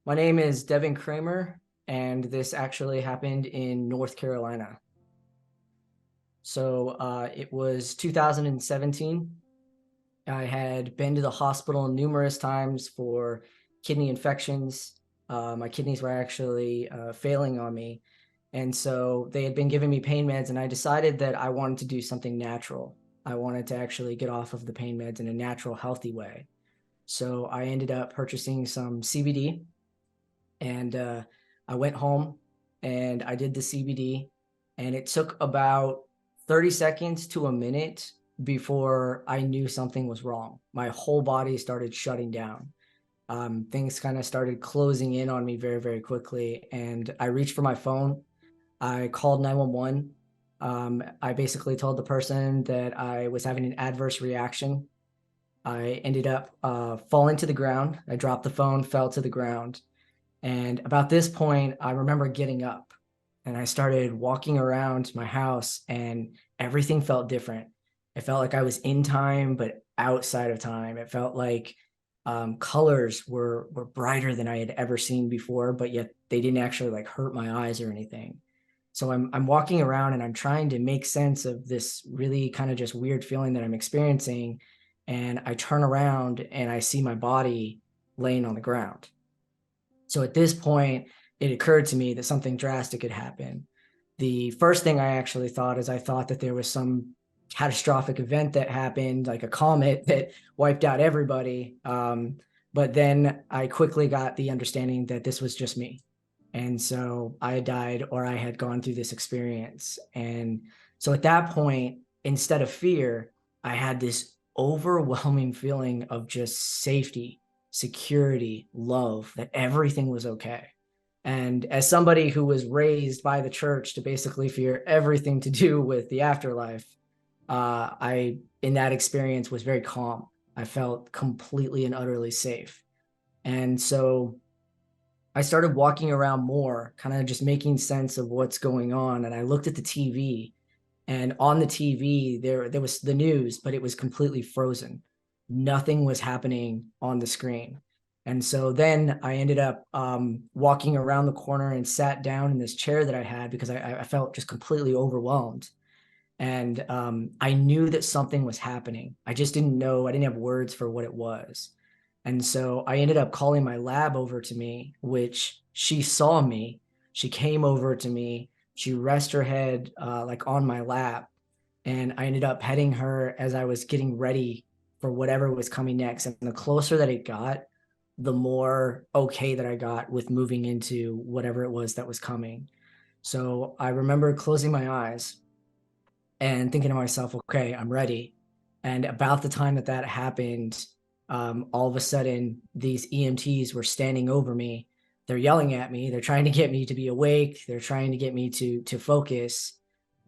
My name is Devon Kramer, and this actually happened in North Carolina. It was 2017. I had been to the hospital numerous times for kidney infections. My kidneys were actually failing on me. And so they had been giving me pain meds, and I decided that I wanted to do something natural. I wanted to actually get off of the pain meds in a natural, healthy way. So I ended up purchasing some CBD, and I went home and I did the CBD, and it took about 30 seconds to a minute before I knew something was wrong. My whole body started shutting down. Things kind of started closing in on me very, very quickly. And I reached for my phone. I called 911. I basically told the person that I was having an adverse reaction. I ended up falling to the ground. I dropped the phone, fell to the ground. And about this point, I remember getting up and I started walking around my house, and everything felt different. It felt like I was in time, but outside of time. It felt like colors were brighter than I had ever seen before, but yet they didn't actually like hurt my eyes or anything. So I'm walking around and I'm trying to make sense of this really kind of just weird feeling that I'm experiencing. And I turn around and I see my body laying on the ground. So at this point, it occurred to me that something drastic had happened. The first thing I actually thought is I thought that there was some catastrophic event that happened, like a comet that wiped out everybody. But then I quickly got the understanding that this was just me. And so I had died, or I had gone through this experience. And so at that point, instead of fear, I had this overwhelming feeling of just safety, security, love, that everything was okay. And as somebody who was raised by the church to basically fear everything to do with the afterlife, I, in that experience, was very calm. I felt completely and utterly safe. And so I started walking around more, kind of just making sense of what's going on. And I looked at the TV, and on the TV, there was the news, but it was completely frozen. Nothing was happening on the screen. And so then I ended up walking around the corner and sat down in this chair that I had because I felt just completely overwhelmed. And I knew that something was happening. I just didn't know, I didn't have words for what it was. And so I ended up calling my lab over to me, which she saw me. She came over to me. She rested her head like on my lap. And I ended up petting her as I was getting ready for whatever was coming next. And the closer that it got, the more okay that I got with moving into whatever it was that was coming. So I remember closing my eyes and thinking to myself, okay, I'm ready. And about the time that that happened, all of a sudden, these EMTs were standing over me. They're yelling at me. They're trying to get me to be awake. They're trying to get me to focus.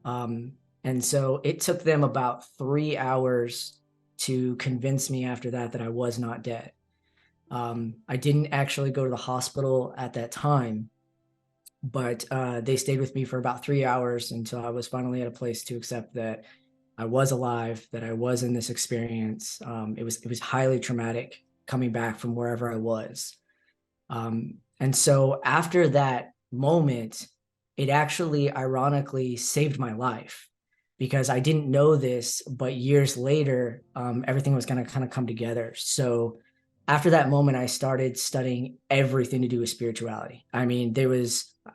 Um, and so it took them about 3 hours to convince me after that that I was not dead. I didn't actually go to the hospital at that time, but they stayed with me for about 3 hours until I was finally at a place to accept that I was alive, that I was in this experience. It was highly traumatic coming back from wherever I was. And so after that moment, it actually ironically saved my life because I didn't know this, but years later, everything was going to kind of come together. So after that moment, I started studying everything to do with spirituality. I mean,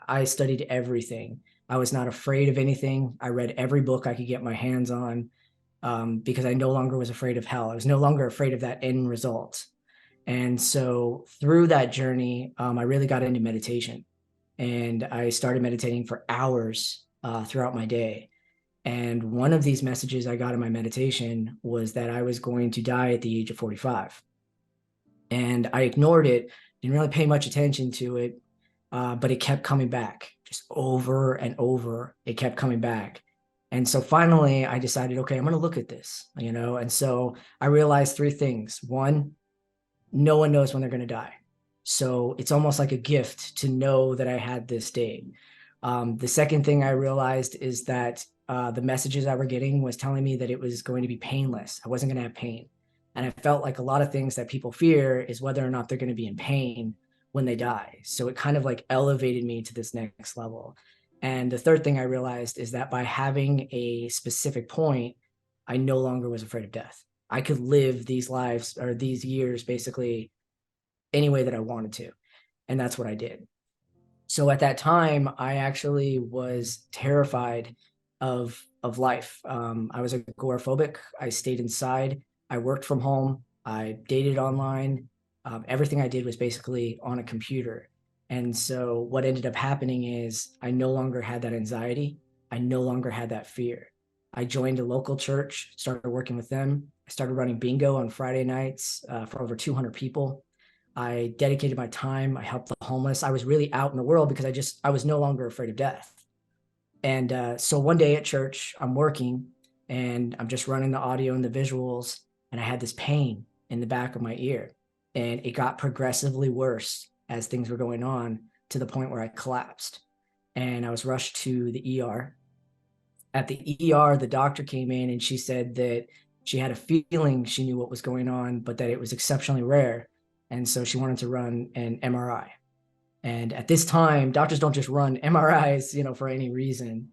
I studied everything. I was not afraid of anything. I read every book I could get my hands on because I no longer was afraid of hell. I was no longer afraid of that end result. And so through that journey, I really got into meditation, and I started meditating for hours throughout my day. And one of these messages I got in my meditation was that I was going to die at the age of 45. And I ignored it, didn't really pay much attention to it, but it kept coming back just over and over. It kept coming back. And so finally, I decided, okay, I'm going to look at this. And so I realized three things. One, no one knows when they're going to die. So it's almost like a gift to know that I had this date. The second thing I realized is that the messages I were getting was telling me that it was going to be painless. I wasn't going to have pain. And I felt like a lot of things that people fear is whether or not they're going to be in pain, when they die. So it kind of like elevated me to this next level. And the third thing I realized is that by having a specific point, I no longer was afraid of death. I could live these lives or these years basically any way that I wanted to. And that's what I did. So at that time, I actually was terrified of life. I was agoraphobic. I stayed inside. I worked from home. I dated online. Everything I did was basically on a computer. And so what ended up happening is I no longer had that anxiety. I no longer had that fear. I joined a local church, started working with them. I started running bingo on Friday nights for over 200 people. I dedicated my time. I helped the homeless. I was really out in the world because I was no longer afraid of death. And so one day at church, I'm working and I'm just running the audio and the visuals. And I had this pain in the back of my ear. And it got progressively worse as things were going on to the point where I collapsed. And I was rushed to the ER. At the ER, the doctor came in and she said that she had a feeling she knew what was going on, but that it was exceptionally rare. And so she wanted to run an MRI. And at this time, doctors don't just run MRIs, for any reason.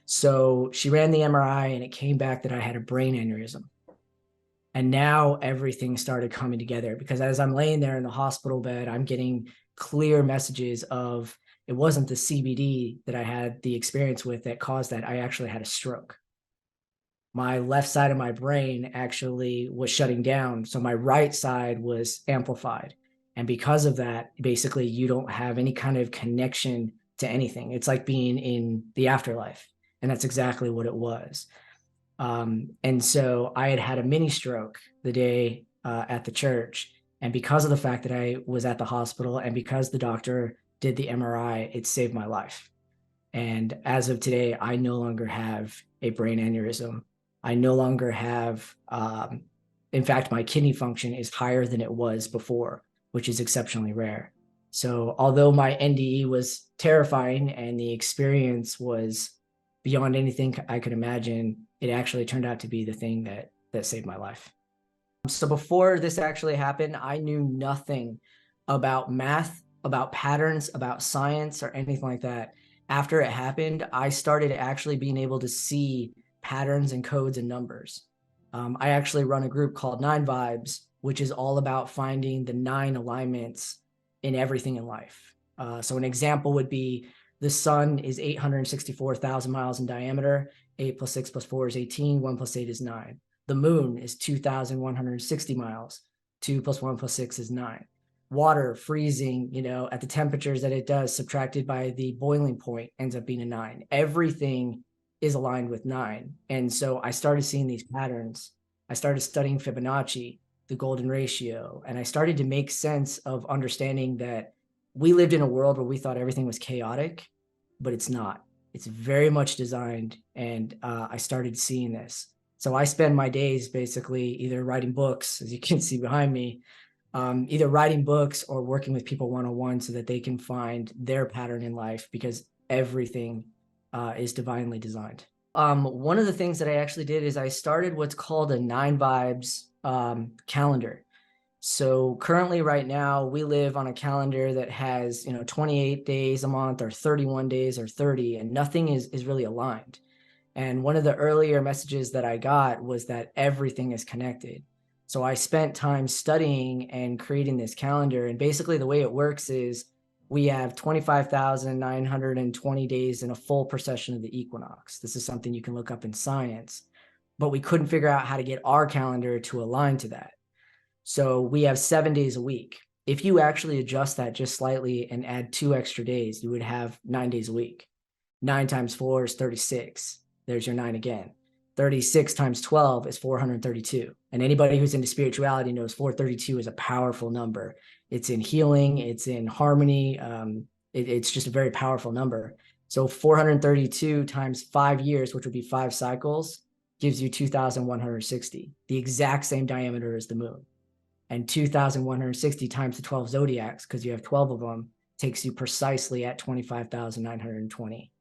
So she ran the MRI and it came back that I had a brain aneurysm. And now everything started coming together because as I'm laying there in the hospital bed, I'm getting clear messages of it wasn't the CBD that I had the experience with that caused that. I actually had a stroke. My left side of my brain actually was shutting down. So my right side was amplified. And because of that, basically, you don't have any kind of connection to anything. It's like being in the afterlife. And that's exactly what it was. And so I had a mini stroke the day at the church. And because of the fact that I was at the hospital and because the doctor did the MRI, it saved my life. And as of today, I no longer have a brain aneurysm. I no longer have, in fact, my kidney function is higher than it was before, which is exceptionally rare. So although my NDE was terrifying and the experience was beyond anything I could imagine, it actually turned out to be the thing that saved my life. So before this actually happened, I knew nothing about math, about patterns, about science, or anything like that. After it happened, I started actually being able to see patterns and codes and numbers. I actually run a group called 9 Vibes, which is all about finding the 9 alignments in everything in life. So an example would be the sun is 864,000 miles in diameter. 8 plus 6 plus 4 is 18. 1 plus 8 is 9. The moon is 2,160 miles. 2 plus 1 plus 6 is 9. Water freezing, at the temperatures that it does, subtracted by the boiling point, ends up being a 9. Everything is aligned with 9. And so I started seeing these patterns. I started studying Fibonacci, the golden ratio, and I started to make sense of understanding that we lived in a world where we thought everything was chaotic, but it's not. It's very much designed, and I started seeing this. So I spend my days basically either writing books, as you can see behind me, either writing books or working with people one-on-one so that they can find their pattern in life, because everything is divinely designed. One of the things that I actually did is I started what's called a 9 Vibes calendar. So currently right now we live on a calendar that has 28 days a month or 31 days or 30, and nothing is really aligned. And one of the earlier messages that I got was that everything is connected. So I spent time studying and creating this calendar. And basically the way it works is we have 25,920 days in a full precession of the equinox. This is something you can look up in science, but we couldn't figure out how to get our calendar to align to that. So we have 7 days a week. If you actually adjust that just slightly and add 2 extra days, you would have 9 days a week. 9 times 4 is 36. There's your 9 again. 36 times 12 is 432. And anybody who's into spirituality knows 432 is a powerful number. It's in healing, it's in harmony. It's just a very powerful number. So 432 times 5 years, which would be 5 cycles, gives you 2,160, the exact same diameter as the moon. And 2,160 times the 12 zodiacs, because you have 12 of them, takes you precisely at 25,920.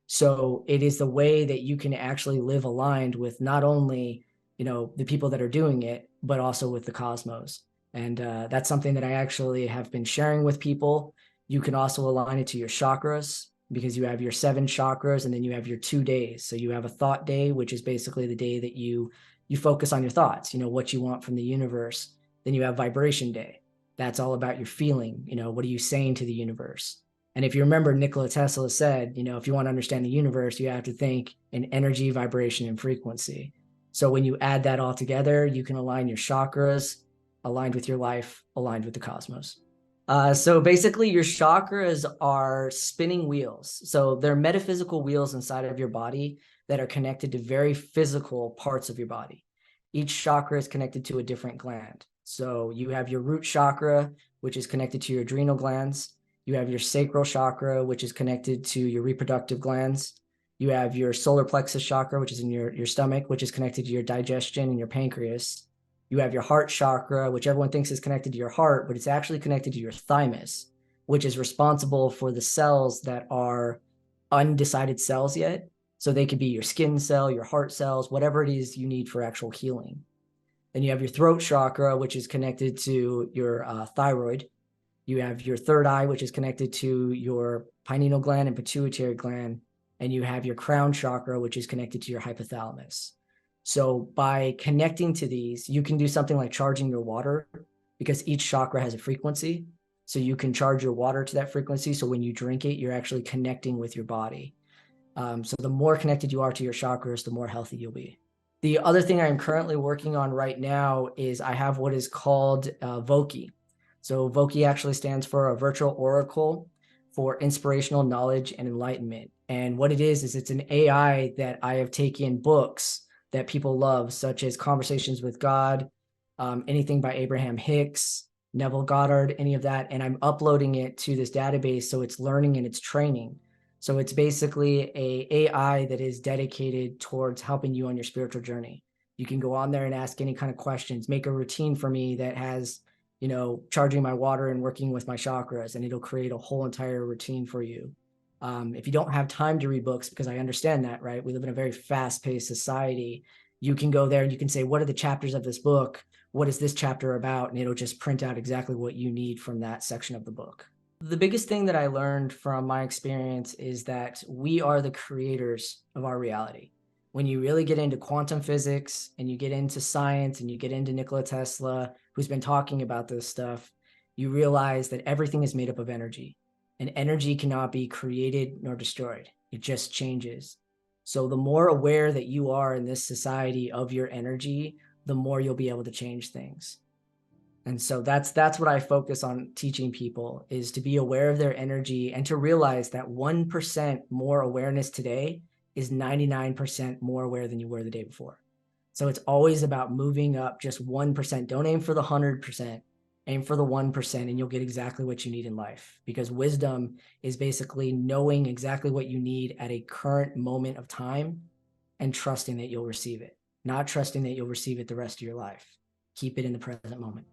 So it is the way that you can actually live aligned with not only, the people that are doing it, but also with the cosmos. And that's something that I actually have been sharing with people. You can also align it to your chakras, because you have your 7 chakras, and then you have your 2 days. So you have a thought day, which is basically the day that you focus on your thoughts, what you want from the universe. Then you have vibration day. That's all about your feeling. What are you saying to the universe? And if you remember, Nikola Tesla said, if you want to understand the universe, you have to think in energy, vibration, and frequency. So when you add that all together, you can align your chakras, aligned with your life, aligned with the cosmos. So basically, your chakras are spinning wheels. So they're metaphysical wheels inside of your body that are connected to very physical parts of your body. Each chakra is connected to a different gland. So you have your root chakra, which is connected to your adrenal glands. You have your sacral chakra, which is connected to your reproductive glands. You have your solar plexus chakra, which is in your stomach, which is connected to your digestion and your pancreas. You have your heart chakra, which everyone thinks is connected to your heart, but it's actually connected to your thymus, which is responsible for the cells that are undecided cells yet. So they could be your skin cell, your heart cells, whatever it is you need for actual healing. Then you have your throat chakra, which is connected to your thyroid. You have your third eye, which is connected to your pineal gland and pituitary gland. And you have your crown chakra, which is connected to your hypothalamus. So by connecting to these, you can do something like charging your water, because each chakra has a frequency. So you can charge your water to that frequency. So when you drink it, you're actually connecting with your body. So the more connected you are to your chakras, the more healthy you'll be. The other thing I'm currently working on right now is I have what is called Voki. So Voki actually stands for a virtual oracle for inspirational knowledge and enlightenment. And what it is it's an AI that I have taken books that people love, such as Conversations with God, anything by Abraham Hicks, Neville Goddard, any of that. And I'm uploading it to this database so it's learning and it's training. So it's basically a AI that is dedicated towards helping you on your spiritual journey. You can go on there and ask any kind of questions, make a routine for me that has, charging my water and working with my chakras, and it'll create a whole entire routine for you. If you don't have time to read books, because I understand that, right? We live in a very fast-paced society. You can go there and you can say, what are the chapters of this book? What is this chapter about? And it'll just print out exactly what you need from that section of the book. The biggest thing that I learned from my experience is that we are the creators of our reality. When you really get into quantum physics and you get into science and you get into Nikola Tesla, who's been talking about this stuff, you realize that everything is made up of energy, and energy cannot be created nor destroyed. It just changes. So the more aware that you are in this society of your energy, the more you'll be able to change things. And so that's what I focus on teaching people, is to be aware of their energy and to realize that 1% more awareness today is 99% more aware than you were the day before. So it's always about moving up just 1%. Don't aim for the 100%, aim for the 1%, and you'll get exactly what you need in life. Because wisdom is basically knowing exactly what you need at a current moment of time and trusting that you'll receive it, not trusting that you'll receive it the rest of your life. Keep it in the present moment.